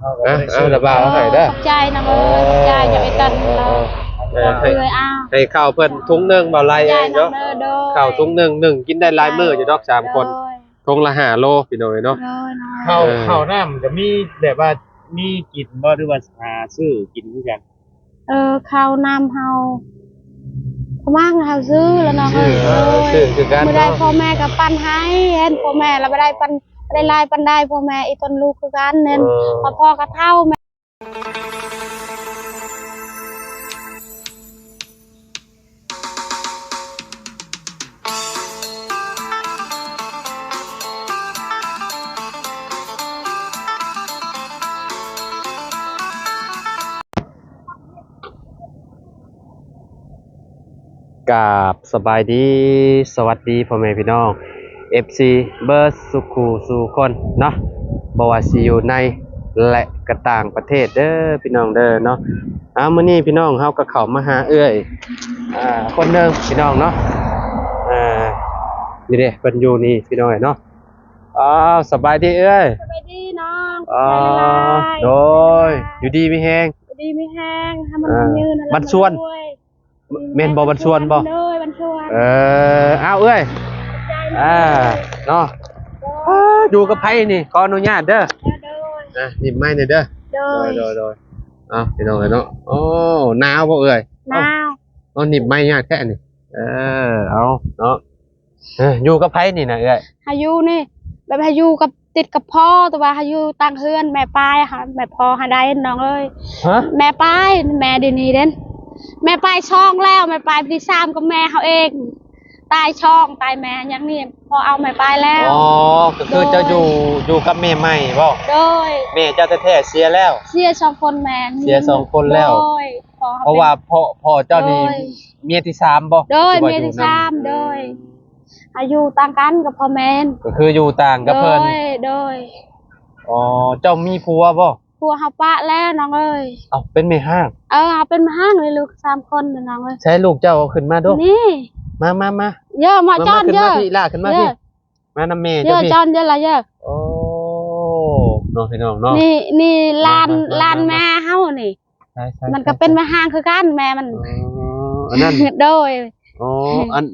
เอาระบาดให้เด้อขอบใจนะเอ้ยใจจะไปตันเราเลยให้ข้าวเพิ่นถุงนึงบ่ไรเองเนาะข้าวถุงนึงกินได้หลายมื้ออยู่ดอก3คนถุงละ5โลพี่น้อยเนาะข้าวน้ำจะมีแบบว่ามีกินบ่หรือว่าหาซื้อกินคือกันข้าวน้ำเฮาว่างเฮาซื้อแล้วเนาะซื้อคือกันไม่ได้พ่อแม่กับปั้นให้เห็นพ่อแม่เราไม่ได้ปั้นได้ลายปั้นได้พ่อแม่อีต้นลูกคือกันเน้นพ่อก็เท่าแม่กราบสบายดีสวัสดีพ่อแม่พี่น้อง FC เบิร์ดสุขูสู่คนเนาะบ่ว่าสิอยู่ในและก็ต่างประเทศเด้อพี่น้องเด้อเนาะมื้อนี้พี่น้องเฮาก็เข้ามาหาเอื้อยคนเดิมพี่น้องเนาะนี่เด้เพิ่นอยู่นี่พี่น้องเนาะสบายดีเอ้ยสบายดีน้องโดยอยู่ดีมีแฮงดีมีแฮงให้มันยืนบันชวนเม่นบ่บันชวนบ่บันชวนเอ้ยเนาะอยู่กับไผนี่ขออนุญาตเด้อหยิบไม้หน่อยเด้อโดยพี่น้องเนาะโอ้หนาวบ่เอ้ยหนาวหยิบไม้ยากแท้นี่เอาเนาะอยู่กับไผนี่น่ะเอ้ยหาอยู่นี่แบบหาอยู่กับติดกับพ่อแต่ว่าหาอยู่ต่างเฮือนแม่ปลายค่ะแม่พ่อหาได้น้องเอ้ยแม่ปลายแม่เดี๋ยวนี้เด่นแม่ปลายช่องแล้วแม่ปลายที่3กับแม่เขาเองตายช่องตายแม่ยังนี่พอเอาแม่ปลายแล้วก็คือเจ้าอยู่กับแม่ใหม่บ่โดยแม่เจ้าแท้ๆเสียแล้วเสีย2คนแม่เสีย2คนแล้วเพราะว่าพ่อเจ้านี่เมียที่3บ่โดยเมียที่3โดยอายุต่างกันกับพ่อแม่ก็คืออยู่ต่างกับเพิ่นโดยเจ้ามีผัวบ่ผัวเฮาปะแล้วน้องเอ้ยเป็นแม่ห้างเฮาเป็นแม่ห้างเลยลูก3คนน้องเอ้ยใช้ลูกเจ้าเอาขึ้นมาดูนี่มาเยอะมาจอนเยอะขึ้นมาพี่ลากขึ้นมาพี่มานำแม่เจ้าพี่เยอะจอนเยอะละเยอะน้องพี่น้องเนาะนี่ลานแม่เฮานี่มันก็เป็นแม่ห้างคือกันแม่มันอันนั้นโดยอัน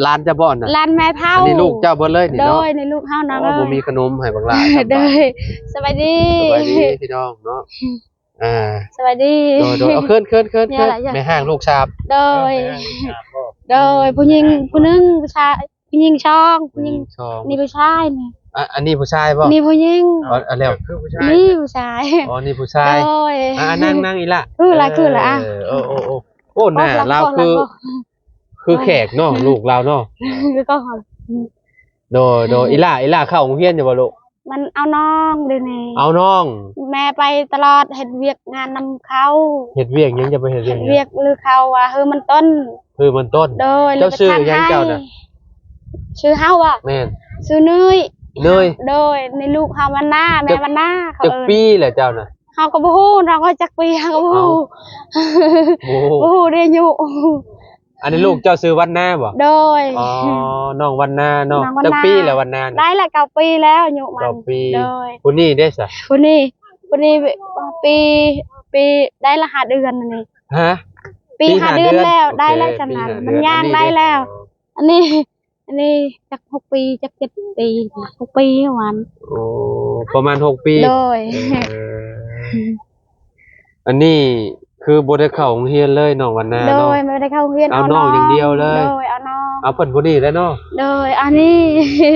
ร้านจะบ่อนน่ะร้านแม่เฒ่าอันนี้ลูกเจ้าเบิดเลยนี่เนาะโดยในลูกเฮานะบ่มีขนมให้บักหลาโดยสวัสดีพี่น้องเนาะสวัสดีเอาขึ้นแม่ห้างลูกชาบโดยผู้หญิงผู้นึงผู้ชายผู้หญิงช่องผู้หญิงนี่ผู้ชายนี่อันนี้ผู้ชายบ่นี่ผู้หญิงแล้วคือผู้ชายนี่ผู้ชายนี่ผู้ชายโดยนั่งอีละคือละโอ้น่ะเราคือแขกเนาะลูกเราเนาะก็โดยอีล่าเข้าโรงเรียนอยู่บ่ลูกมันเอาน้องเดี๋ยวนี้เอาน้องแม่ไปตลอดเฮ็ดเวียกงานนำเขาเฮ็ดเวียกยังจะไปเฮ็ดเวียกหรือเขาว่ามันต้นเจ้าชื่อยังเจ้าน่ะชื่อเฮาอ่ะแม่นชื่อเนยโดยในลูกเฮาวันหน้าแม่วันหน้าเขาจักปีแหละเจ้าน่ะเฮาก็บ่ฮู้เราก็จักปีเฮาก็บ่ฮู้เด้อยู่อันนี้ลูกเจ้าซื้อวันหน้าบ่โดยน้องวันหน้าเนาะจักปีแล้ววันหน้าได้ละ9ปีแล้วอายุมันโดยผู้นี้ได้ซะผู้นี้ปีได้ละ5เดือนนี่ฮะปี5เดือนแล้วได้แล้วจำนั้นมันย่างได้แล้วอันนี้จัก6ปีจัก7ปี6ปีประมาณประมาณ6ปีโดยอันนี้คือบ่ได้เข้าโรงเรียนเลยน้องวันนาเนาะโดยไม่ได้เข้าโรงเรียนเอาน้องอย่างเดียวเลยโดยเอาน้องเอาเพิ่นผู้นี้แล้วเนาะโดยอันนี้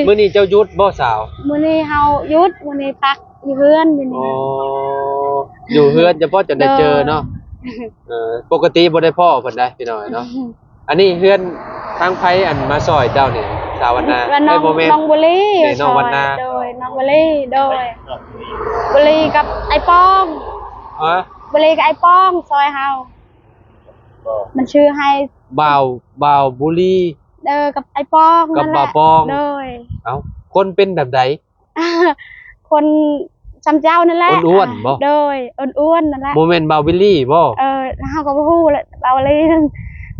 มื้อนี้เจ้าหยุดบ่สาวมื้อนี้เฮาหยุดมื้อนี้พักอยู่เฮือนอยู่นี่อยู่เฮือนเฉพาะจะได้เจอเนาะปกติบ่ได้พ้อเพิ่นได้พี่น้อยเนาะอันนี้เฮือนทางไผอันมาซอยเจ้านี่สาววันนาบ่แม่นน้องบุรีน้องวันนาโดยน้องบุรีโดยบุรีกับไอ้ป้องบุรีกับไอ้ป้องซอยเฮามันชื่อให้บ่าวบุรีกับไอ้ป้องกับบ่าวป้องโดยคนเป็นแบบใดคนจำเจ้านั่นแหละอ้วนๆบ่โดยอ้วนๆนั่นแหละบ่แม่นบ่าววิลลี่บ่เฮาก็บ่ฮู้แหละบ่าววิลลี่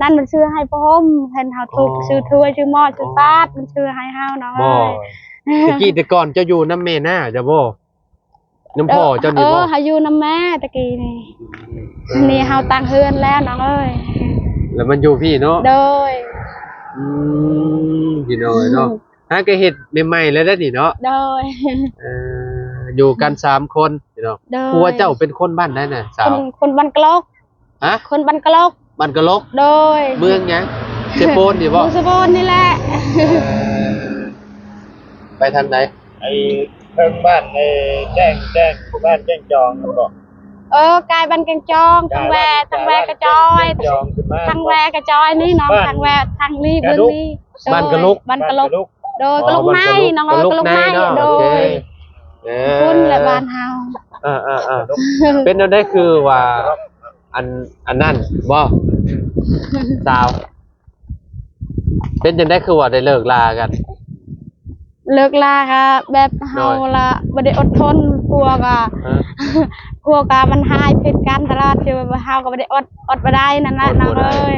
นั่นมันชื่อให้พ่อมเพิ่นเฮาถูกชื่อถ้วยชื่อหม้อชื่อปาดมันชื่อให้เฮาเนาะบ่ตะกี้แต่ก่อนเจ้าอยู่นำแม่น่าจะบ่ น้ำพ่อเจ้านี่บ่ เฮาอยู่น้ำแม่ตะกี้นี่นี่เฮาตั้งเฮือนแล้วน้องเอ้ย แล้วมันอยู่พี่เนาะ โดย พี่น้องเนาะฮะก็เฮ็ดใหม่ๆแล้วเด้อนี่เนาะ โดย อยู่กัน3คนพี่น้อง โดย ผัวเจ้าเป็นคนบ้านใดน่ะสาว คนบ้านกลก ฮะ คนบ้านกลก บ้านกะลก โดย เมืองหยังเชโปนนี่บ่ มุสโบนนี่แหละ ไปทางไหน ไอ้เพิ่งบ้านแจ้งบ้านแจ้งจองมันบอก กายบ้านแกงจองทางแวกระจอย แจ้งจองขึ้นมา ทางแวกระจอยนี่น้องทางแวทางนี้เบื้องนี้ บ้านกะลก บ้านกะลก ลูก โดยกะลกในน้องเอ้ยกะลกใน เนาะ โด โอเค ยคุณและบ้านเฮา เป็นเอาได้คือว่าอันนั่นบ่สาว เป็นจังได้คือว่าได้เลิกลากัน เลิกลาค่ะแบบเฮาละบ่ได้อดทนกลัวก็ กลัวก็มันหายผิดกันตลอดคือว่าเฮาก็บ่ได้อดบ่ได้นั่นน่ะน้องเอ้ย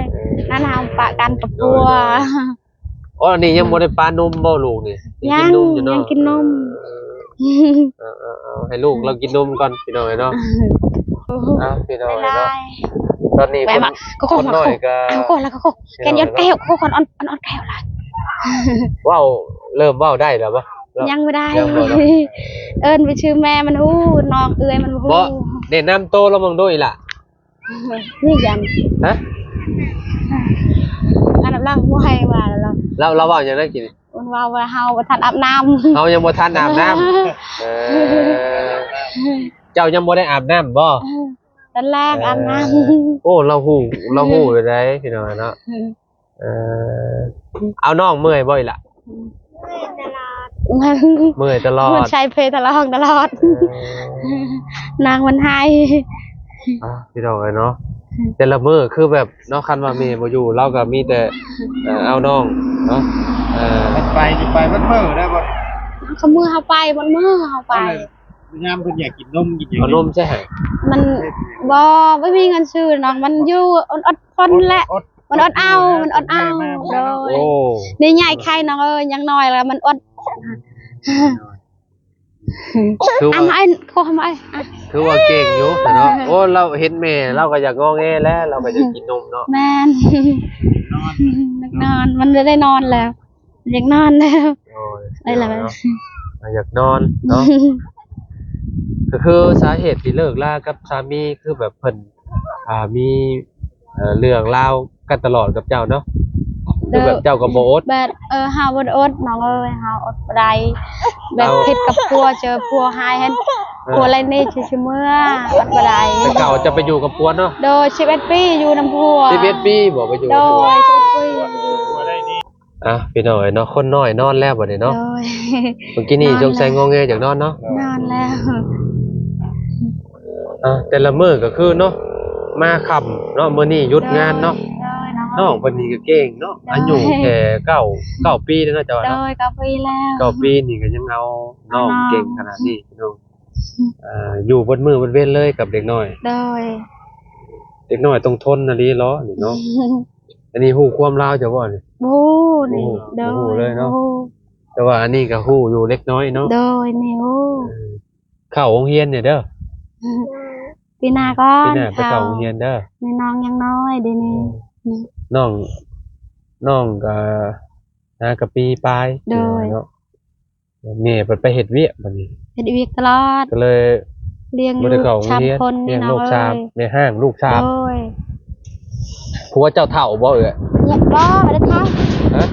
นั่นเฮาปะกันกับกลัว อ๋อนี่ยังบ่ได้ปานมบ่ลูกนี่ ยั กิ ง นนมอยู่เนาะ ยังกินนม ให้ลูกเรากินนมก่อนพี่น้อยเนาะพี่น้อย ได้ เนาะตอนนี้ แม่มาก็ คนน้อยก็ เอาก่อนแล้วก็แกนยอดแก้วก็ก่อนอ่อนแก้วล่ะ ว้าวเริ่มว้าวได้แล้วบ่ ยังไม่ได้ ยังบ่เนาะ เอิ้นไปชื่อแม่มันฮู้น้องเอื้อยมันฮู้ บ่แนะนำโตแล้วมึงด้วยล่ะ นี่ยัง ฮะ อันดับแรกบ่ให้ว่าแล้ว เราว่าอย่างนั้นกิน มันว่าเฮาบ่ทันอาบน้ำ เฮายังบ่ทันอาบน้ำเจ้ายังบ่ได้อาบน้ำบ่ ตอนแรกอาบน้ โอ้เราฮู้เลยได้พี่น้อยเนาะเอาน้องเมื่อยบ่อีล่ะ ำ เมื่อยตลอ มัน ด ใช้เพลตลอดนางมันให้ พี่น้อยเนาะแต่ละมื้อคือแบบเนาะคันว่าแม่บ่อยู่เราก็มีแต่เอาน้องเนาะ มันไปมันเมื่อได้บ่ เขามือเฮาไปมันมือเฮาไป ยามเพิ่นอยากกินนมกินอย่าง เอานมใช่ไหม มันไม่มีเงินซื้อน้องมันอยู่อดทนแหละ มันอดเอาโดย โอ้ นี่ใหญ่ใครน้องเอ้ยยังน้อยแล้วมันอด คือ อ่ะ ว่า มาไอ้โคมาไอ้ คือว่าเก่งอยู่เนาะโอ้เราเห็นแม่เราก็อยากงอแงแล้วเราก็อยากกินนมเนาะ แม่นนอนมันจะได้นอนแล้วอยากนอนแล้ว โอ้ย ได้แล้ว อยากนอนเนาะก็คือสาเหตุที่เลิกลากับสามีคือแบบเพิ่นมีเรื่องราวกันตลอดกับเจ้าเนาะคือแบบเจ้าก็บ่อด แบบเฮาบ่ได้อดน้องเอ้ยเฮาอดบ่ได้แบบผิดกับพัวเจอพัวหายเห็นพัวอะไรนี่ชิเมื่ออดบ่ได้ แต่เก่าจะไปอยู่กับปัวเนาะ โดย11ปีอยู่น้ำพัว 11ปีบ่ไปอยู่ โด กับปัวย 11ปี ตัวได้นี่ พี่น้อยเนาะคนน้อยนอนแล้วบัดนี้ โด เนาะ ย เมื่อกี้นี่จงใจงอแงจากนอนเนาะ นอนแล้ว แต่ละมื้อก็คือเนาะมาค่ำเนาะมื้อนี้หยุดงานเนาะ โดย น้องเพิ่นนี่ก็เก่งเนาะอายุแค่9ปีแล้วเนาะเจ้า โด เนาะ ยกาแฟแล้ว 9ปีนี่ก็ยังเอาน้องเก่งขนาดนี้พี่น้องอยู่บนมือบนเว้นเลยกับเด็กน้อย โดย เด็กน้อยต้องทนนะลีล้อนี่เนาะอันนี้ฮู้ความลาวจะบ่นี่ บูนี่โด บู๊ ย เลยเนาะ แต่ว่าอันนี้ก็ฮู้อยู่เล็กน้อยเนาะ โดยนี่บู เข้าโรงเรียนเนี่ยเด้อ ปีหน้าก่อ ปี น หน้าไปเข้าโรงเรียนเด้อ นี่น้องยังน้อยเดี๋ยวนี้ น้องก็กับปีปลาย โดย เนาะแม่เพิ่นไปเฮ็ดเวียกบัดนี้ เฮ็ดอีกตลอด ก็เลย เลี้ยง บ่ ลู ได้ ก เข้าโรง สาม เรียน คน เลี้ นี่ ยง น้อ ลู ง ก เอ้ ชาม ย ในห้างลูกชาม โดย ผัวเจ้าเฒ่าบ่เอ้ย อยากบ่ได้เท่า ฮะ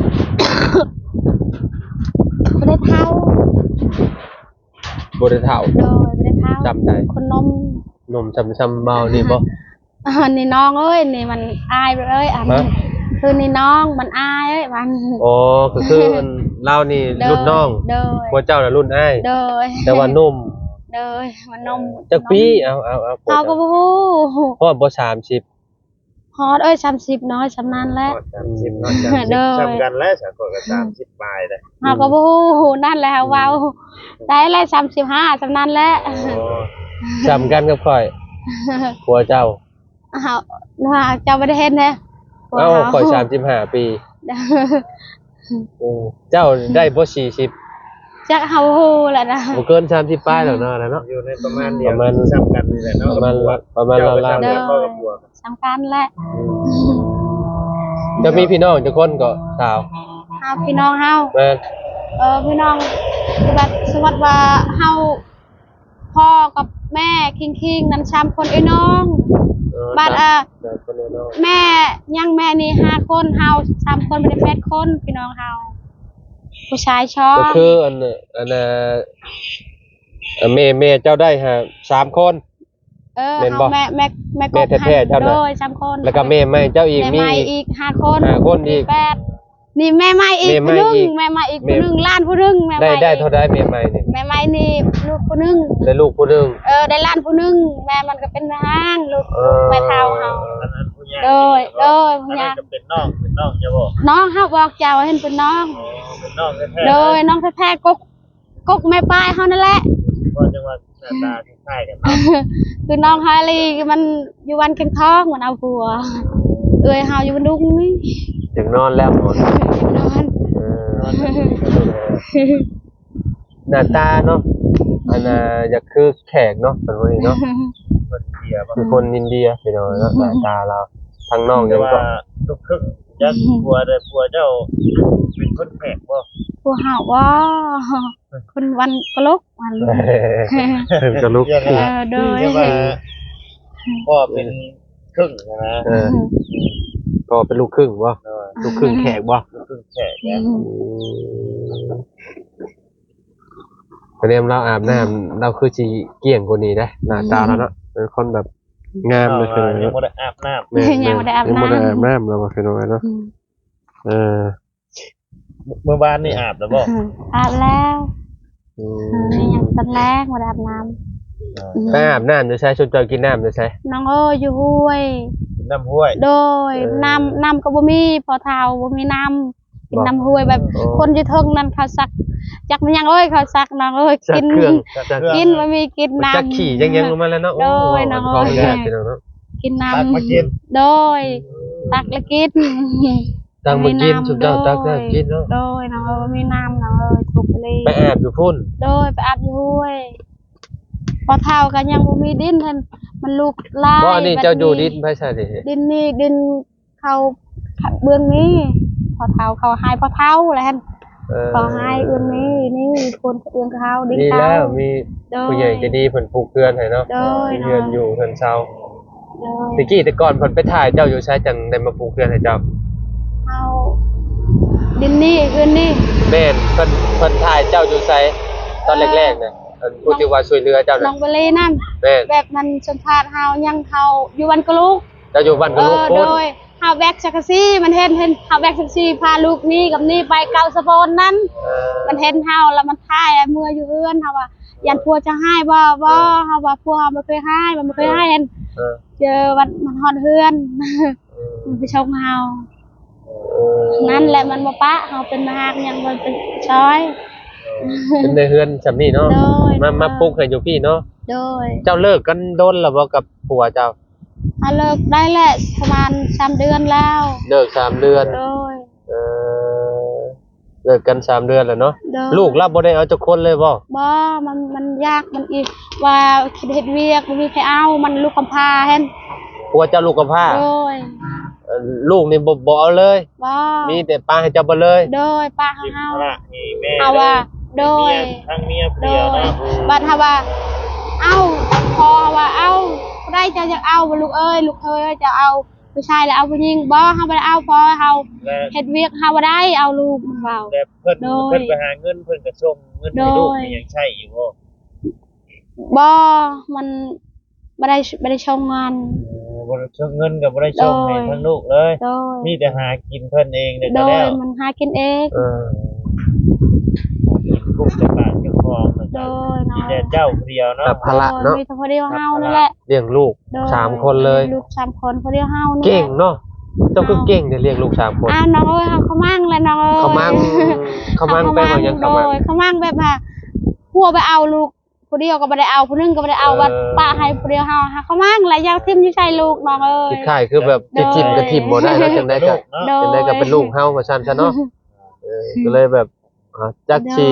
บ่ได้เท่า บ่ได้เฒ่า โดยบ่ได้เท่า จำได้ คนนม นมซ้ำๆเมานี่บ่ นี่น้องเอ้ยนี่มันอายไปเอ้ยอัน ฮะ คือนี่น้องมันอายเอ้ยมัน อ๋อก็คือเรานี่รุ่นน้อง โดย ผัวเจ้าน่ะรุ่นอ้าย โดย แต่ว่านุ่ม โดยมันนม จักปีเอาผัว เขาก็ เจ้า บ่ฮู้ พ่อบ่30 ฮอดเอ้ย30น้อยสำนั้นแล้ว 30เนาะจำกันแล้วสักคนก็30ปลายเลย เฮาก็บ่ฮู้นั่นแหละเว้าได้แล้ว35สำนั้นแหละ จำกันกับข่อยผัวเจ้า เฮาว่าเจ้าบ่ได้เห็นแท้ เอ้าข่อย35ปีเจ้าได้บ่40 จักเฮาฮู้แหละนะ บ่เกิน30ป้ายแล้วเนาะแล้วเนาะ อยู่ในประมาณเดียว ประมาณ ซ้ำกันนี่แหละเนาะ ประมาณ เจ้าไป ล้าน ซ้ำกันพ่อกับผัว สำคัญแหละ จะมีพี่น้องจักคนก็สาว เฮาพี่น้องเฮา แม่น พี่น้องคือแบบสมมติว่าเฮาพ่อกับแม่คิงๆนั้น3คนไอ้น้องบัดคนเนาะ แม่ยังแม่นี่5คนเฮา3คนเป็น8คนพี่น้องเฮาผู้ชายชอบ ก็คืออันน่ะแม่เจ้าได้ฮะ3คน แม่นบ่ เฮาแม่ก แม่แท้ๆเจ้าน่ะ โดย3คน แล้วก็แม่ใหม่เจ้าอีก แม่ มี ใหม่อีก5คน 5คนอีก แปดนี่แม่ใหม่อีก แม่ ผู้ ใหม่ หนึ อี ง ก แม่ใหม่อีกผู้หนึงล้านผู้หนึงแม่ใหม่ ได้เท่าใดแม่ใหม่นี่ แม่ใหม่นี่ลูกผู้หนึง ได้ลูกผู้หนึง ได้ล้านผู้หนึงแม่มันก็เป็นแม่ห้างลูกแม่เฒ่าเฮา อันนั้นผู้ใหญ่ โดย อัน ผู้ นั้ ยาน ก็เป็นน้องจะบอก น้องเฮาบอกเจ้าเห็นเป็นน้อง เป็นน้องแท้ๆ โดยน้องแท้ๆกกแม่ป้ายเฮานั่นแหละ ก็จังว่าหน้าตาคล้ายๆกันเนาะ คือน้องฮาลีมันอยู่วันเข็งทองมันเอาผัวเอ้ยเฮาอยู่บันดุงนี่ ถึงนอนแล้วหมด นอน หน้าตาเนาะอันน่ะอยากคือแขกเนาะเป็นคนนี้เนาะ คนอินเดียบ่ คือคนอินเดียไปหน่อยเนาะหน้าตาเราทางน้อง แต่ ยัง ว่า ก็ ลูกครึ่งจักผัวได้ผัวเจ้าเป็นคนแขกบ่ ผัวเฮาว่าคนวันกะลุกวัน ถึงจะลุก เรียกว่า โดย เรียกว่าพ่อเป็นครึ่งนะ ก็เป็นลูกครึ่งวะลูกครึ่งแขกวะ ลูกครึ่งแขกเนี่ย ประเดี๋ยวเราอาบน้ำเราคือจีเกี่ยงกว่านี้ได้หน้าตาแล้วเนาะเป็นคนแบบงามเลยคือ ยังบ่ได้อาบน้ำ ยังบ่ได้อาบน้ำ ยังบ่ได้อาบน้ำเราคือน้อยเนาะ เมื่อวานนี่อาบแล้วบ่ อาบแล้วยังตอนแรกมาอาบน้ำ ไปอาบน้ำจะใช้ชนจอยกินน้ำจะใช้ น้องอยู่ห้วย น้ำห้วย โดยน้ำก็บ่มีพอเท่าบ่มีน้ำกินน้ำห้วยแบบคนอยู่เทิงนั้นเขาซักจักมันยังเขาซักน้องกิน กินบ่มีกินน้ำ จักขี่ยังลงมาแล้วเนาะ โดยน้อง ขออนุญาตพี่น้องเนาะ กินน้ ตักมากิน ำโดยตักแล้วกิน ตังมากินสุดยอดตักก็กินเนาะ โดยน้องมีน้ำน้องทุกเลย ไปอาบอยู่พุ่น โดยไปอาบอยู่ห้วยพอเท่ากันยังบ่มีดินท่านมันลูกลาย เพราะอันนี้เจ้าอยู่ดินไม่ใช่ดิ ดินนี่ดินเขาเบื้องนี้พอเท่าเขาหายพอเท่าแล้วท่านเขาหายเอื้องนี้นี่คนเอื้องเขาดิน มี เขา แล้วมี โดย ผู้ใหญ่ใจะดีเพิ่นปลูกเรือนให้เนาะ โดย มีเรือนอยู่เรือนเซา โดย ตะกี้แต่ก่อนเพิ่นไปถ่ายเจ้าอยู่ใช้จังได้มาปลูกเรือนให้เจ้า เอาดินนี่เอื้องนี่ แม่นเพิ่นถ่ายเจ้าอยู่ใช้ตอนแรกๆน่ะผู้ที่ว่าช่วยเหลือเจ้า น้อ น่ะ งไปเลยนั่น แม่น แบบมันสัมภาษณ์เฮายังเฮาอยู่วันกะลูก เจ้าอยู่บ้านกับลูก โด พุ่น ยเฮาแบกจักรซี่มันเห็นเฮาแบกจักรซี่พาลูกนี่กับนี่ไปเกาสะโพนนั้น มันเห็นเฮาแล้วมันท่ายเมื่ออยู่เอื้อนเฮาว่ายันพัวจะให้บ่เฮาว่าพัวบ่เคยให้มันบ่เคยให้เห็น เออ เจอวันมันฮอดเฮือน มันไปชงเฮานั่นแหละมันบ่ปะเฮาเป็นมหากยังมันเป็นช้อย เป็นในเฮือนสำนี่เนาะ โดย มาปลูกให้อยู่พี่เนาะ โดย เจ้าเลิกกันโดนแล้วบ่กับผัวเจ้า เฮาเลิกได้แหละประมาณ3เดือนแล้ว เลิก3 เดือน โดย เลิกกัน3 เดือนแล้วเนาะ โดย ลูกรับบ่ได้เอาจักคนเลยบ่ บ่มันยากมันอีกว่าคิดเฮ็ดเวียกบ่มีใครเอามันลูกกำพร้าเห็น ผัวเจ้าลูกกับผ้า โดย ลูกนี่บ่เอาเลย บ่ มีแต่ป้าให้เจ้าบ่เลย โดยป้า กิน เฮา พระนี่แม่ เฮาว่าโดย ทั้งเมีย โด เดียวย นะ บัดเฮาว่าเอ้าพอเฮาว่าเอ้าบ่ได้จะเอาบ่ลูกเอ้ยลูกเอ้ยจะเอาผู้ชายแล้วเอาผู้หญิงบ่เฮาบ่ได้เอาพอเฮา และ เฮ็ดเวียกเฮาบ่ได้เอาลูกมันเว้า แต่เพิ่น โดย เพิ่นไปหาเงินเพิ่นก็ส่งเงินให้ลูก โดย นี่ยังใช้อยู่บ่ บ่มันบ่ได้ชงงาน บ่ได้ส่งเงินก็บ่ได้ส่งให้ โดย ทั้งลูกเลย โดย มีแต่หากินเพิ่นเองเนี่ย โด ก็ ย แล้ว มันหากินเอง กุ้งจะปากจะคลองนะ โด จ๊ะ ยเนาะ มีแต่เจ้าผู้เดียวเนาะ ภาระเนาะ มีแต่พอเดียวเฮานั่นแหละ เลี้ยงลูก โดย 3 คนเลย ลูก3คนพอเดียวเฮานี่แหละ เก่งเนาะเจ้าคือเก่งเด้เลี้ยงลูก3 คน น้องเอ้ยเขามั่งแล้วน้องเอ้ย เขามั่งไปว่าหยังเขามั่ง โดยเขามั่งแบบว่าพัวไปเอาลูกผู้เดียวก็บ่ได้เอาผู้หนึงก็บ่ได้เอาว่าป้าให้ผู้เดียวเฮาเขามั่งแล้วอยากทิ่มอยู่ใส่ลูกน้องเอ้ย คิดค่ายคือแบบสิทิ่มก็ทิ่มบ่ได้แล้วจังได๋ก็ ลูกเนาะ โดย จังได๋ก็เป็นลูกเฮาว่าซั่นซะเนาะก็เลยแบบ จักสิ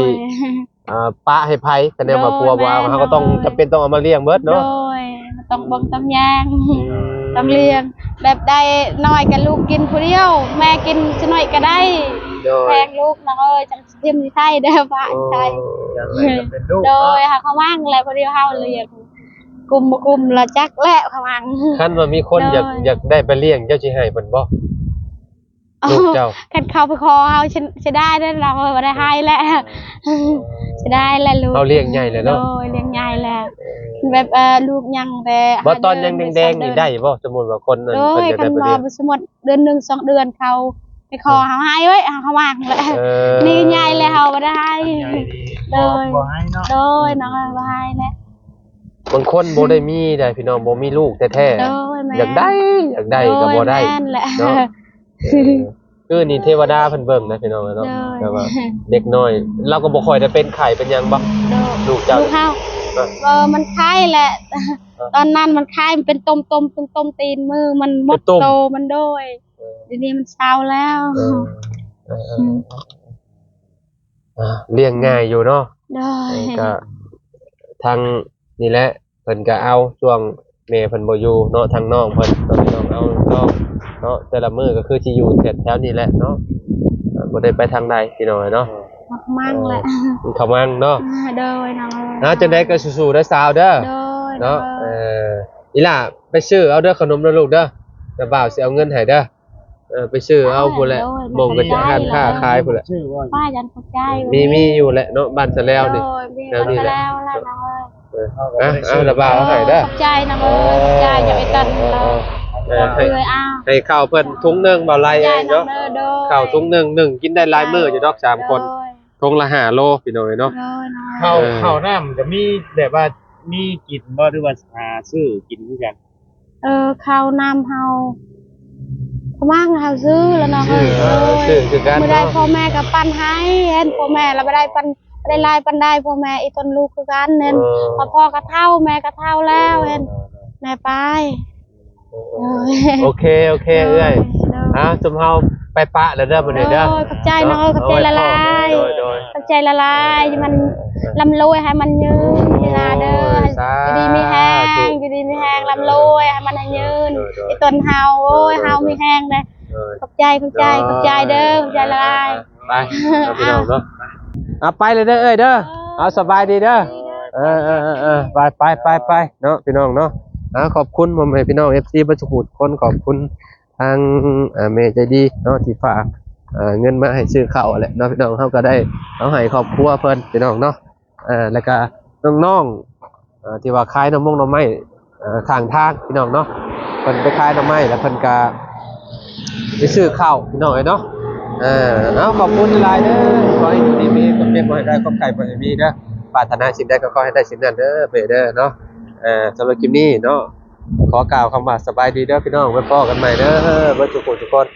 ปะให้ไผคะแนนว่าพัวบ่เอาเฮาก็ต้องจำเป็นต้องเอามาเลี้ยงเบิด โด เนาะ ยต้องเบิ่งต้องแยงต้องเลี้ยงแบบใดน้อยกับลูกกินผู้เดียวแม่กินซะหน่อยก็ได้ โด แพ ย งลูกน้องเอ้ยจังสิทิมสิไทยเด้อบ้านไทย อย่างไรก็เป็นลูก โด เนาะ ยค่ะเขาว่างแล้วผู้เดียวเฮาเลี้ยงกลุ่มละจักแล้วเขาว่าง คันว่ามีคนอยากได้ไปเลี้ยงเจ้าสิให้เพิ่นบ่ลูกเจ้า คันเขาไปคอเฮาจะได้เด้อเราบ่ได้ให้แล้วจะได้แล้วลูก เขาเลี้ยงใหญ่เลยเนาะ โดยเลี้ยงใหญ่แล้วแบบลูกยังแต่ บ่ตอนยังแดงๆนี่ได้บ่สมมุติว่าคนนั้น โด เพิ่น ย อยาก คั ได้ น ไป รอ เลี้ยง ไปสมมุติเดือน1 2 เดือนเขาไปคอเฮาให้ไว้เขาว่างแล้ว นี่ใหญ่เลยเฮาบ่ได้ให้ ใหญ่ดี โดย บ่ให้เนาะ โดยน้องบ่ให้แล้ว บางคนบ่ได้มีได้พี่น้องบ่มีลูกแท้ โดยแม่ ๆอยากได้ก็บ่ได้ โยแม่นแหละ เนาะ คือนี่เทวดาเพิ่นเบิ่งนะพี่น้องเนาะ โดย แต่ว่าเด็กน้อย เราก็บ่ค่อยได้เป็นไข้เป็นหยังบ่ ลูกเจ้า ลูกเฮามันคล้ายแหละ ตอนนั้นมันคล้ายมันเป็นต้มตีนมือมันมดโตมันโดยทีนี้มันเช้าแล้ว เลี้ยงง่ายอยู่เนาะ โดย ก็ทางนี่แหละเพิ่นก็เอาช่วงแม่เพิ่นบ่อยู่เนาะทางน้องเพิ่นก็พี่น้องเอาน้องเนาะแต่ละมื้อก็คือสิอยู่แถวๆนี้แหละเนาะบ่ได้ไปทางใดพี่น้องเนาะ มั่งแหละ เขามั่งเนาะ โดยน้อง นะจังได๋ก็สู้ๆเด้อสาวเด้อ โดย เนาะอีหล่าไปซื้อเอาเด้อขนมเด้อลูกเด้อแต่บ่าวสิเอาเงินให้เด้อไปซื้อเอาพุ่นแหละหม่องก็จะร้านค้าขายพุ่นแหละ ชื่อว่า ป้ายันเข้าใจ มีอยู่แหละเนาะบ้านสะแล้วนี่ แล้นี่แหละแล้วน้อง เอาละบ่าวเอาให้เด้อ เข้าใจน้องใจอย่าไปตันเราให้ เลยอ้าว ให้ข้าวเพิ่นถุงหนึงบ่ไล่เองเนาะ โดย ข้าวถุงหนึงกินได้หลายมื้ออยู่ดอก3คนถุงละ5โลพี่น้องเนาะ ข้าวน้ำจะมีแบบว่ามีกินบ่หรือว่าหาซื้อกินคือกัน ข้าวน้ำเฮาว่างเฮาซื้อแล้วน้อง ซื้อคือกัน ไม่ได้พ่อแม่กับปั้นให้เห็นพ่อแม่เราไม่ได้ปั้นได้ลายปั้นได้พ่อแม่อีต้นลูกคือกันเห็นพ่อก็เท่าแม่ก็เท่าแล้วเห็นแม่ไป โอเคเอ้ยซุมเฮาไปปะแล้วเด้อมื้อนี้เด้อ ขอบใจน้องขอบใจละลายขอบใจละลายมันลำรวยให้มันยืนเวลาเด้อดีมีแห้งลำรวยให้มันยืนไอ้ต้นเฮาโอ้ยเฮามีแห้งเลยขอบใจเด้อขอบใจละลาย ไปพี่น้องเนาะไปเลยเด้อเอ้ยเด้อเอาสบายดีเด้อไปเนาะพี่น้องเนาะขอบคุณผมให้พี่น้อง FC บัสกุลคนขอบคุณทางเมย์ใจดีเนาะที่ฝากเงินมาให้ซื้อข้าวแหละเนาะพี่น้องเขาก็ได้เอาให้ครอบครัวเพิ่นพี่น้องเนาะแล้วก็น้องๆที่ว่าขายน้ำมงน้ำไม้ข้างทางพี่น้องเนาะเพิ่นไปขายน้ำไม้แล้วเพิ่นก็ไปซื้อข้าวพี่น้องเนาะเอาขอบคุณหลายเด้อขอให้อยู่ดีมีความเจ็บบ่ให้ได้ความไข้บ่ให้มีเด้อปรารถนาสิ่งใดก็ขอให้ได้สิ่งนั้นเด้อเด้อเนาะสำหรับคลิปนี้เนาะขอกล่าวคำว่าสบายดีเด้อพี่น้องไว้พบกันใหม่เด้อเบ่ทุกคน